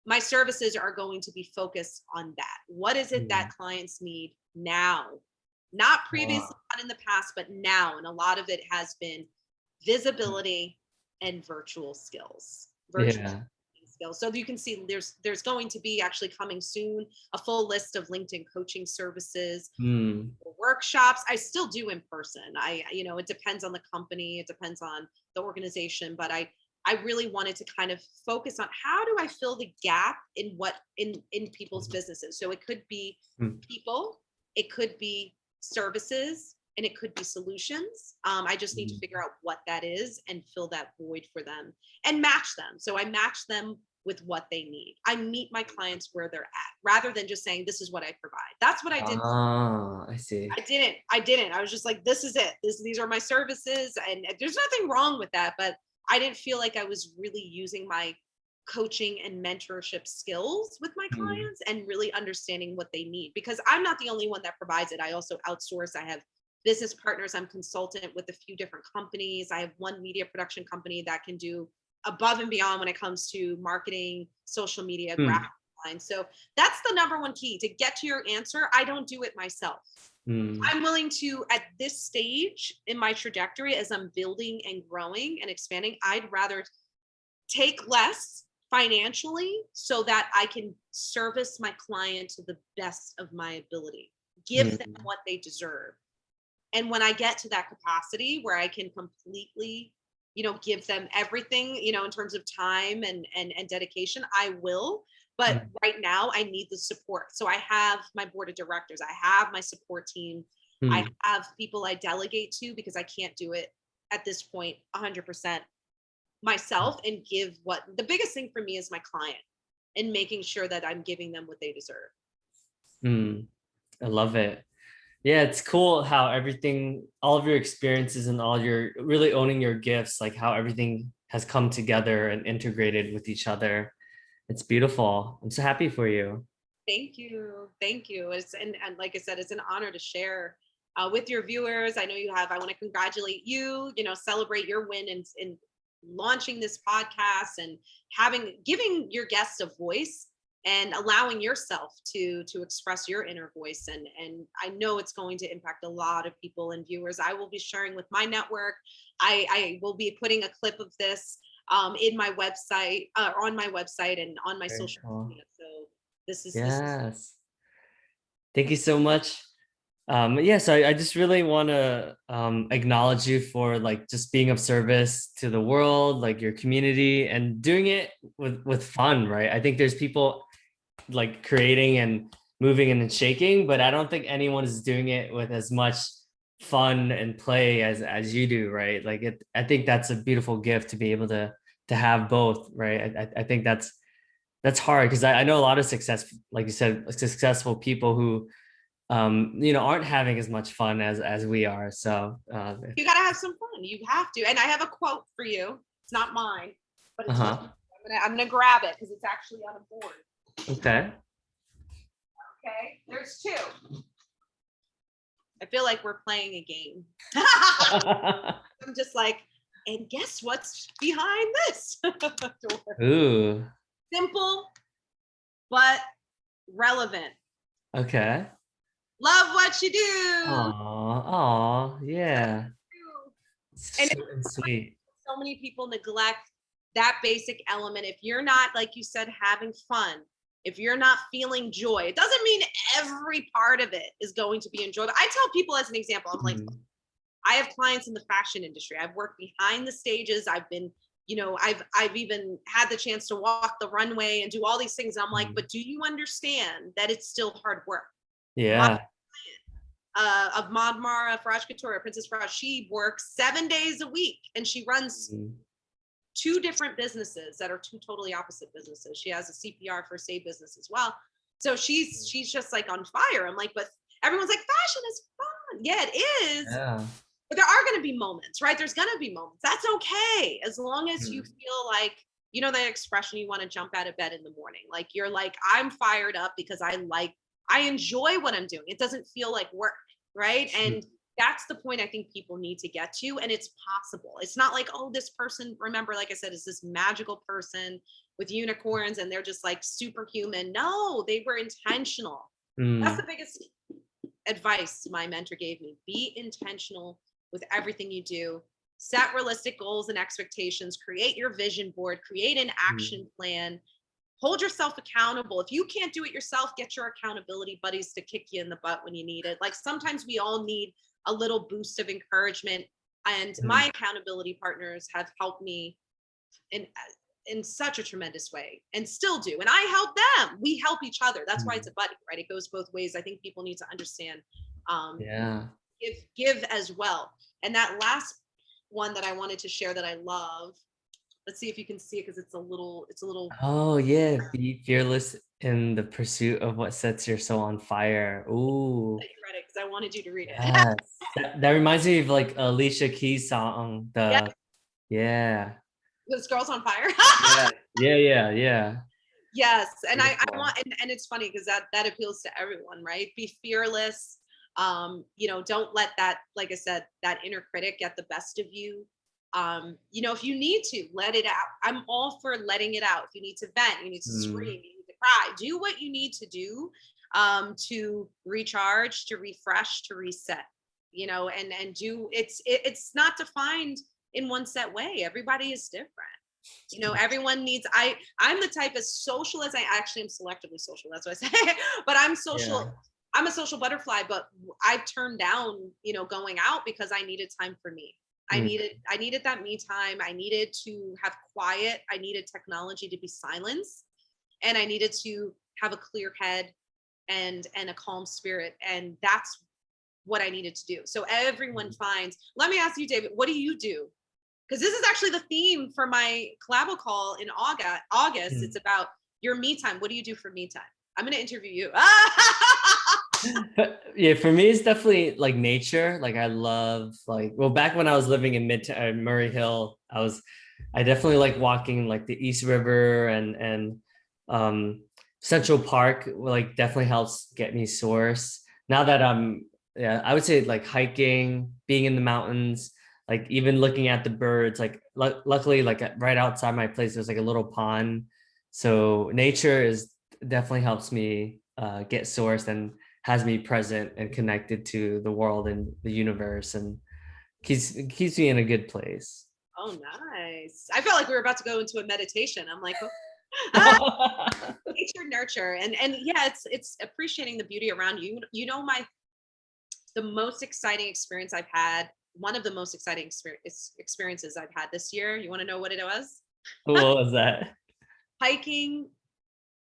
my services are going to be focused on that. What is it that clients need now? Not previously, not in the past, but now. And a lot of it has been visibility and virtual skills. Skills. So you can see there's going to be actually coming soon a full list of LinkedIn coaching services, workshops. I still do in person. It depends on the company, it depends on the organization, but I really wanted to kind of focus on how do I fill the gap in people's businesses. So it could be people, it could be services, and it could be solutions. I just need to figure out what that is and fill that void for them and match them. So I match them with what they need. I meet my clients where they're at rather than just saying, this is what I provide. That's what I did. I see. I didn't. I was just like, this is it. These are my services. And there's nothing wrong with that, but I didn't feel like I was really using my coaching and mentorship skills with my clients and really understanding what they need, because I'm not the only one that provides it. I also outsource. I have business partners. I'm consultant with a few different companies. I have one media production company that can do above and beyond when it comes to marketing, social media, graphic design. So that's the number one key to get to your answer. I don't do it myself. I'm willing to, at this stage in my trajectory, as I'm building and growing and expanding, I'd rather take less financially so that I can service my client to the best of my ability, give them what they deserve. And when I get to that capacity where I can completely, give them everything, in terms of time and dedication, I will. But right now I need the support. So I have my board of directors. I have my support team. I have people I delegate to because I can't do it at this point 100% myself and give what the biggest thing for me is my client and making sure that I'm giving them what they deserve. I love it. Yeah, it's cool how all of your experiences and all your really owning your gifts, like how everything has come together and integrated with each other. It's beautiful. I'm so happy for you. Thank you. And like I said, it's an honor to share with your viewers. I know I want to congratulate you, celebrate your win in launching this podcast and giving your guests a voice and allowing yourself to express your inner voice. And I know it's going to impact a lot of people and viewers. I will be sharing with my network. I will be putting a clip of this in my website, on my website and on my Very social cool. media. So this is Yes. Thank you so much. Yeah, so I just really want to acknowledge you for like just being of service to the world, like your community, and doing it with fun, right? I think there's people like creating and moving and shaking, but I don't think anyone is doing it with as much fun and play as you do, right? Like I think that's a beautiful gift to be able to have both, right? I think that's hard because I know a lot of success, like you said, successful people who aren't having as much fun as we are. So you got to have some fun. You have to. And I have a quote for you. It's not mine, but it's uh-huh. I'm gonna grab it because it's actually on a board. Okay. Okay, there's two. I feel like we're playing a game. I'm just like, and guess what's behind this door? Ooh. Simple, but relevant. Okay. Love what you do. Aw, yeah. And Short and sweet. so many people neglect that basic element. If you're not, like you said, having fun, if you're not feeling joy, it doesn't mean every part of it is going to be enjoyable. I tell people as an example, I'm like, I have clients in the fashion industry. I've worked behind the stages. I've been, I've even had the chance to walk the runway and do all these things. And I'm like, but do you understand that it's still hard work? Yeah. Of Maud Mara, Farage Couture, Princess Farage, she works 7 days a week and she runs two different businesses that are two totally opposite businesses. She has a CPR first aid business as well. So she's just like on fire. I'm like, but everyone's like, fashion is fun. Yeah, it is. Yeah. But there are going to be moments, right? There's going to be moments. That's okay. As long as you feel like, that expression, you want to jump out of bed in the morning. Like you're like, I'm fired up because I enjoy what I'm doing. It doesn't feel like work, right? And that's the point I think people need to get to. And it's possible. It's not like, oh, this person, remember, like I said, is this magical person with unicorns and they're just like superhuman. No, they were intentional. That's the biggest advice my mentor gave me. Be intentional with everything you do. Set realistic goals and expectations. Create your vision board. Create an action plan. Hold yourself accountable. If you can't do it yourself, get your accountability buddies to kick you in the butt when you need it. Like sometimes we all need a little boost of encouragement. And my accountability partners have helped me in such a tremendous way and still do. And I help them. We help each other. That's why it's a buddy, right? It goes both ways. I think people need to understand. Give as well. And that last one that I wanted to share that I love, let's see if you can see it because it's a little. Oh yeah, be fearless in the pursuit of what sets your soul on fire. Ooh. I read it because I wanted you to read it. Yes. That reminds me of like Alicia Keys song. Yeah. This Girls on Fire. Yeah. Yes, and I want, and it's funny because that appeals to everyone, right? Be fearless. Don't let that, like I said, that inner critic get the best of you. If you need to let it out, I'm all for letting it out. If you need to vent, you need to scream, you need to cry, do what you need to do to recharge, to refresh, to reset, and do it's not defined in one set way. Everybody is different. Everyone needs, I'm the type as social as I actually am selectively social. That's what I say, but I'm social. Yeah. I'm a social butterfly, but I've turned down, going out because I needed time for me. I needed that me time. I needed to have quiet. I needed technology to be silenced, and I needed to have a clear head and a calm spirit. And that's what I needed to do. So everyone finds, let me ask you, David, what do you do? Because this is actually the theme for my collabo call in August. It's about your me time. What do you do for me time? I'm going to interview you. Yeah, for me, it's definitely like nature. Like I love back when I was living in Murray Hill, I definitely like walking like the East River and Central Park, like definitely helps get me source. Now that I would say like hiking, being in the mountains, like even looking at the birds, like luckily like right outside my place, there's like a little pond. So nature is definitely helps me get sourced and has me present and connected to the world and the universe and keeps me in a good place. Oh, nice. I felt like we were about to go into a meditation. I'm like, oh, nature, nurture, and yeah, it's appreciating the beauty around you. You know, the most exciting experience I've had. One of the most exciting experiences I've had this year. You want to know what it was? What was that? Hiking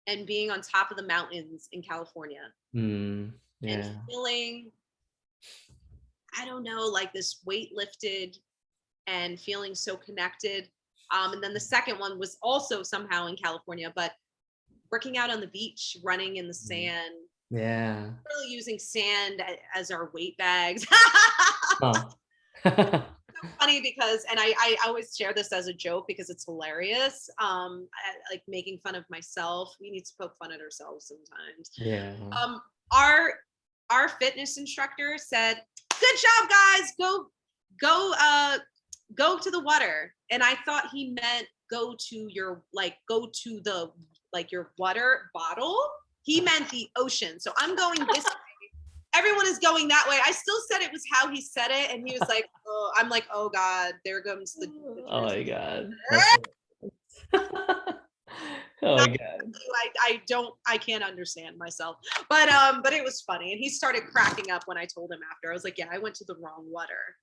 and being on top of the mountains in California Mm, and yeah. feeling, I don't know, like this weight lifted and feeling so connected. And then the second one was also somehow in California, but working out on the beach, running in the sand, Yeah. really using sand as our weight bags. Oh. Funny because, and I always share this as a joke because it's hilarious. Like making fun of myself. We need to poke fun at ourselves sometimes. Yeah. Our fitness instructor said, "Good job, guys. Go to the water." And I thought he meant go to the your water bottle. He meant the ocean. So I'm going this way. Everyone is going that way. I still said it was how he said it. And he was like, oh, I'm like, oh God, there comes the Oh my God. Oh my God. I can't understand myself. But it was funny. And he started cracking up when I told him after. I was like, yeah, I went to the wrong water.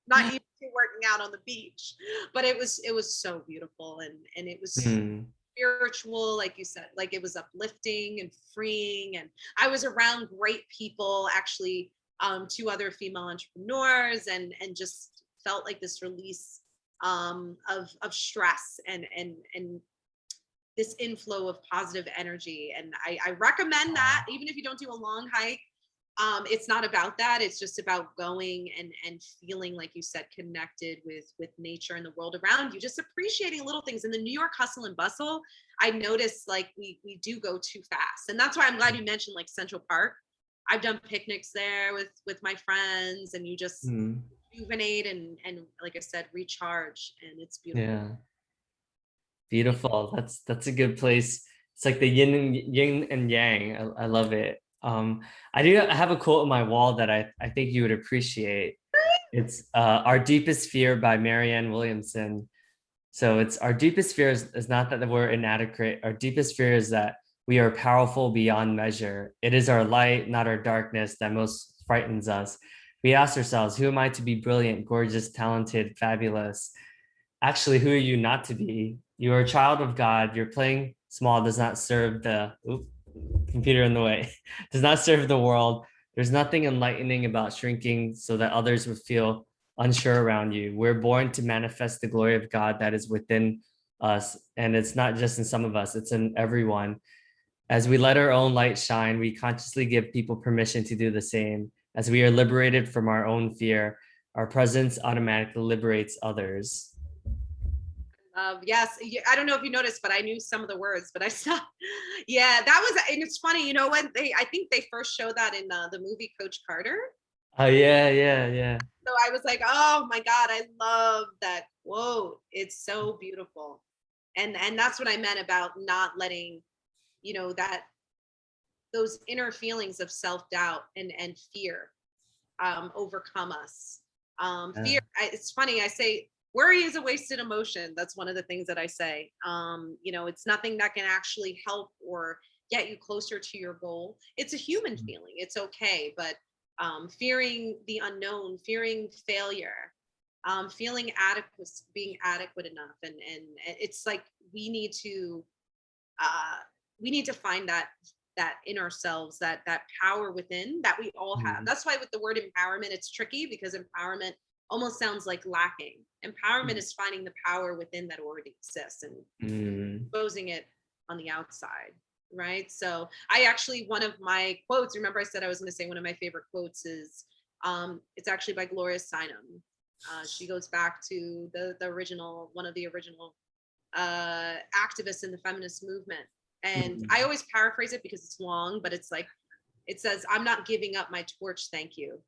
Not used to working out on the beach. But it was so beautiful and it was spiritual, like you said, like it was uplifting and freeing. And I was around great people, actually, two other female entrepreneurs, and just felt like this release of stress and this inflow of positive energy. And I recommend that even if you don't do a long hike. It's not about that. It's just about going and feeling, like you said, connected with nature and the world around you, just appreciating little things. In the New York hustle and bustle, I noticed like we do go too fast. And that's why I'm glad you mentioned like Central Park. I've done picnics there with my friends, and you just rejuvenate and like I said, recharge, and it's beautiful. Yeah. Beautiful. That's a good place. It's like the yin and yang. I love it. I have a quote on my wall that I think you would appreciate. It's Our Deepest Fear by Marianne Williamson. So it's our deepest fear is not that we're inadequate. Our deepest fear is that we are powerful beyond measure. It is our light, not our darkness, that most frightens us. We ask ourselves, who am I to be brilliant, gorgeous, talented, fabulous? Actually, who are you not to be? You are a child of God. Your playing small does not serve computer in the way, does not serve the world. There's nothing enlightening about shrinking so that others would feel unsure around you. We're born to manifest the glory of God that is within us. And it's not just in some of us, it's in everyone. As we let our own light shine, we consciously give people permission to do the same. As we are liberated from our own fear, our presence automatically liberates others. Yes, I don't know if you noticed, but I knew some of the words, but I saw, yeah, that was, and it's funny, when I think they first showed that in the movie Coach Carter. Oh yeah. So I was like, oh my God, I love that quote. It's so beautiful. And that's what I meant about not letting, that those inner feelings of self-doubt and fear overcome us. Fear, it's funny, I say, worry is a wasted emotion. That's one of the things that I say. It's nothing that can actually help or get you closer to your goal. It's a human feeling. It's okay. But fearing the unknown, fearing failure, feeling being adequate enough. And it's like we need to find that in ourselves, that power within that we all have. That's why with the word empowerment, it's tricky because empowerment almost sounds like lacking. Empowerment is finding the power within that already exists and exposing it on the outside, right? So one of my quotes, remember I said I was going to say one of my favorite quotes is, it's actually by Gloria Steinem. She goes back to the original, one of the original activists in the feminist movement. And I always paraphrase it because it's long, but it's like, it says, I'm not giving up my torch, thank you.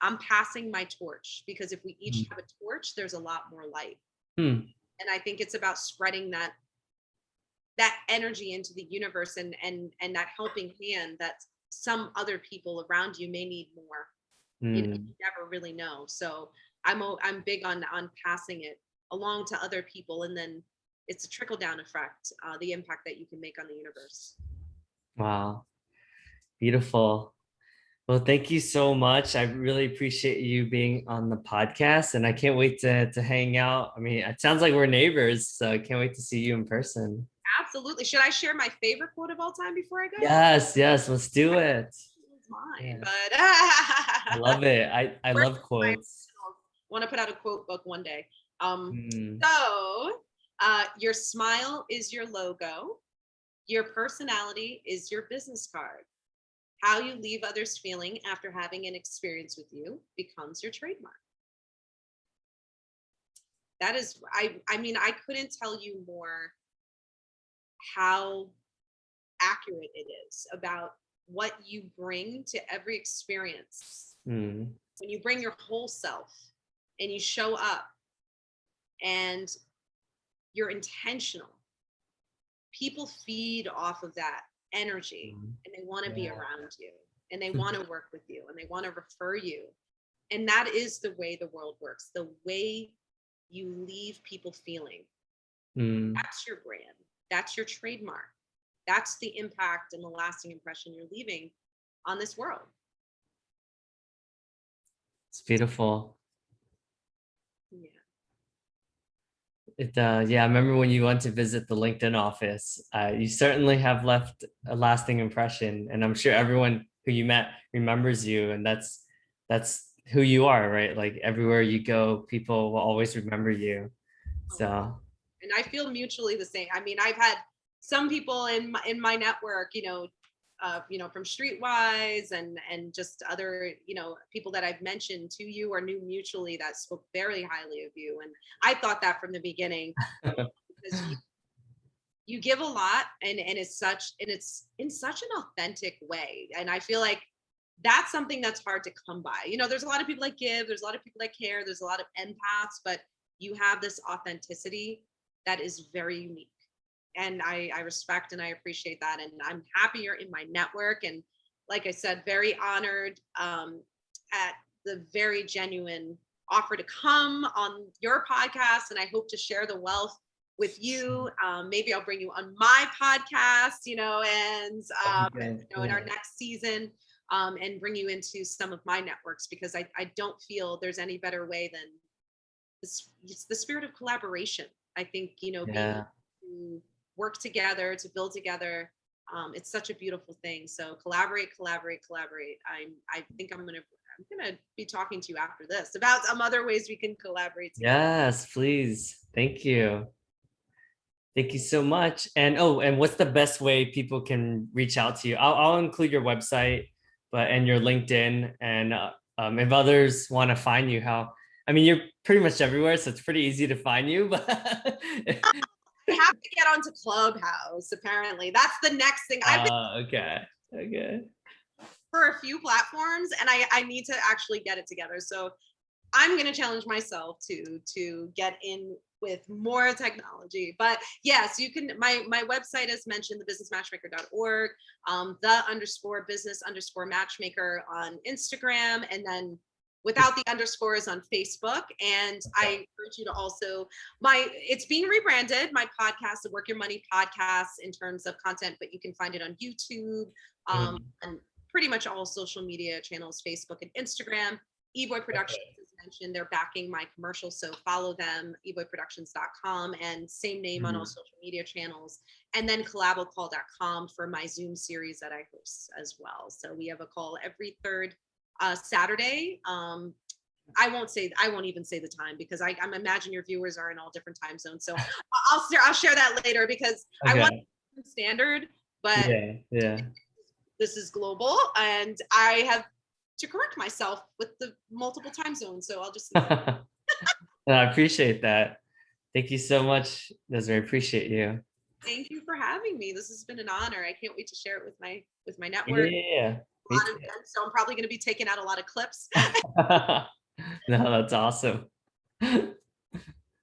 I'm passing my torch, because if we each have a torch, there's a lot more light. And I think it's about spreading that energy into the universe and that helping hand that some other people around you may need more. You never really know. So I'm big on passing it along to other people, and then it's a trickle down effect, the impact that you can make on the universe. Wow. Beautiful. Well, thank you so much. I really appreciate you being on the podcast, and I can't wait to hang out. I mean, it sounds like we're neighbors, so I can't wait to see you in person. Absolutely. Should I share my favorite quote of all time before I go? Yes, let's do it. It's mine, Yeah. but I love it. I love I quotes. want to put out a quote book one day. Mm, So your smile is your logo. Your personality is your business card. How you leave others feeling after having an experience with you becomes your trademark. That is, I mean, I couldn't tell you more how accurate it is about what you bring to every experience. mm, When you bring your whole self and you show up and you're intentional, people feed off of that energy, mm. and they want to be Yeah. around you, and they want to work with you, and they want to refer you. And that is the way the world works. The way you leave people feeling, Mm. that's your brand. That's your trademark. That's the impact and the lasting impression you're leaving on this world. It's beautiful. Yeah. Yeah, I remember when you went to visit the LinkedIn office. You certainly have left a lasting impression, and I'm sure everyone who you met remembers you, and that's who you are, right? Like everywhere you go, people will always remember you. So And I feel mutually the same. I mean, I've had some people in my network, from Streetwise and just other, people that I've mentioned to you or knew mutually that spoke very highly of you. And I thought that from the beginning, because you give a lot, and it's in such an authentic way. And I feel like that's something that's hard to come by. There's a lot of people that give, there's a lot of people that care, there's a lot of empaths, but you have this authenticity that is very unique. And I respect and I appreciate that. And I'm happy you're in my network. And like I said, very honored at the very genuine offer to come on your podcast. And I hope to share the wealth with you. Maybe I'll bring you on my podcast, in our next season, and bring you into some of my networks, because I don't feel there's any better way than it's the spirit of collaboration. I think, being able to work together, to build together. It's such a beautiful thing. So collaborate. I think I'm gonna be talking to you after this about some other ways we can collaborate together. yes, please. Thank you. Thank you so much. And what's the best way people can reach out to you? I'll include your website, and your LinkedIn, and if others want to find you, you're pretty much everywhere, so it's pretty easy to find you. But I have to get onto Clubhouse. Apparently, that's the next thing. I've been okay. for a few platforms, and I need to actually get it together. So I'm going to challenge myself to get in with more technology. But yes, you can. My website, as mentioned, thebusinessmatchmaker.org, _business_matchmaker on Instagram, and then without the underscores on Facebook. And I encourage you to also, it's being rebranded, my podcast, the Work Your Money podcast, in terms of content, but you can find it on YouTube, and pretty much all social media channels, Facebook and Instagram. eBoy Productions, as mentioned, they're backing my commercial, so follow them, eboyproductions.com, and same name on all social media channels. And then collabocall.com for my Zoom series that I host as well. So we have a call every third Saturday. I won't even say the time, because I imagine your viewers are in all different time zones. So I'll share that later, because I want standard, but this is global, and I have to correct myself with the multiple time zones. So I'll just. I appreciate that. Thank you so much, Desiree. I appreciate you. Thank you for having me. This has been an honor. I can't wait to share it with my network. Yeah. So I'm probably going to be taking out a lot of clips. No, that's awesome. All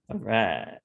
right.